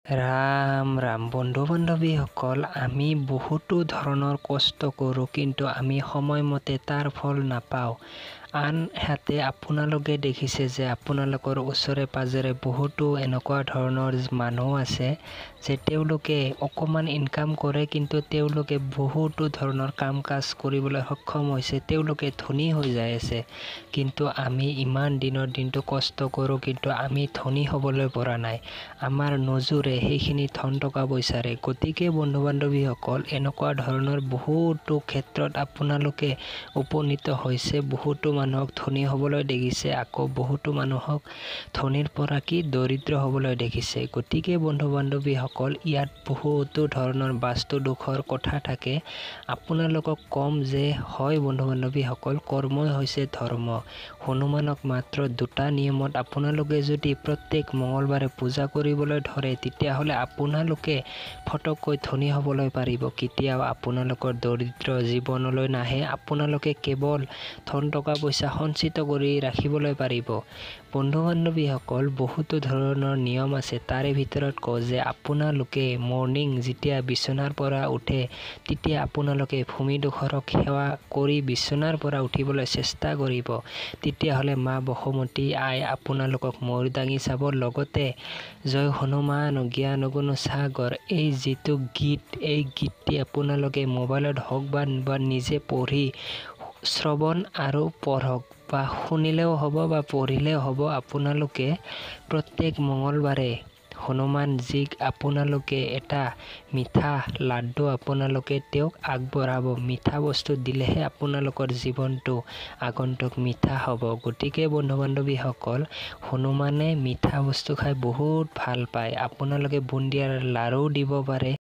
ৰাম ৰাম বন্ধু বান্ধৱীসকল, আমি বহুতো ধৰণৰ কষ্ট কৰোঁ, কিন্তু আমি সময়মতে তাৰ ফল নাপাওঁ। আনহাতে আপোনালোকে দেখিছে যে আপোনালোকৰ ওচৰে পাজৰে বহুতো এনেকুৱা ধৰণৰ মানুহ আছে যে তেওঁলোকে অকণমান ইনকাম কৰে, কিন্তু তেওঁলোকে বহুতো ধৰণৰ কাম কাজ কৰিবলৈ সক্ষম হৈছে, তেওঁলোকে ধনী হৈ যাই আছে। কিন্তু আমি ইমান দিনৰ দিনটো কষ্ট কৰোঁ, কিন্তু আমি ধনী হ'বলৈ পৰা নাই। আমাৰ নজুৰে সেইখিনি ধন টকা পইচাৰে। গতিকে বন্ধু বান্ধৱীসকল, এনেকুৱা ধৰণৰ বহুতো ক্ষেত্ৰত আপোনালোকে উপনীত হৈছে, বহুতো মানুহক ধনী হ'বলৈ দেখিছে, আকৌ বহুতো মানুহক ধনীৰ পৰা দৰিদ্ৰ হ'বলৈ দেখিছে। গতিকে বন্ধু বান্ধৱীসকল, ইয়াত বহুতো ধৰণৰ বাস্তু দুখৰ কথা থাকে। আপোনালোকক ক'ম যে হয় বন্ধু বান্ধৱীসকল, কৰ্মই হৈছে ধৰ্ম। হনুমানক মাত্ৰ 2টা নিয়মত আপোনালোকে যদি প্ৰত্যেক মঙলবাৰে পূজা কৰিবলৈ ধৰে, তেতিয়াহ'লে আপোনালোকে ফটককৈ ধনী হ'বলৈ পাৰিব। কেতিয়াও আপোনালোকৰ দৰিদ্ৰ জীৱনলৈ নাহে। আপোনালোকে কেৱল ধন টকা পইচা সঞ্চিত কৰি ৰাখিবলৈ পাৰিব। বন্ধু বান্ধৱীসকল, বহুতো ধৰণৰ নিয়ম আছে। তাৰে ভিতৰত কওঁ যে আপোনালোকে মৰ্ণিং যেতিয়া বিচনাৰ পৰা উঠে, তেতিয়া আপোনালোকে ভূমিডোখৰক সেৱা কৰি বিচনাৰ পৰা উঠিবলৈ চেষ্টা কৰিব। তেতিয়াহ'লে মা বসুমতী আই আপোনালোকক মূৰ দাঙি চাব। লগতে জয় হনুমান জ্ঞান গুণ সাগৰ, এই যিটো গীত, এই গীতটি আপোনালোকে মোবাইলত হওক বা নিজে পঢ়ি শ্ৰৱণ আৰু পঢ়ক, বা শুনিলেও হ'ব বা পঢ়িলেও হ'ব। আপোনালোকে প্ৰত্যেক মঙলবাৰে হনুমানজীক আপোনালোকে এটা মিঠা লাড্ডু আপোনালোকে তেওঁক আগবঢ়াব। মিঠা বস্তু দিলেহে আপোনালোকৰ জীৱনটো আগন্তুক মিঠা হ'ব। গতিকে বন্ধু বান্ধৱীসকল, হনুমানে মিঠা বস্তু খাই বহুত ভাল পায়। আপোনালোকে বুন্দিয়াৰ লাড়ু দিব পাৰে।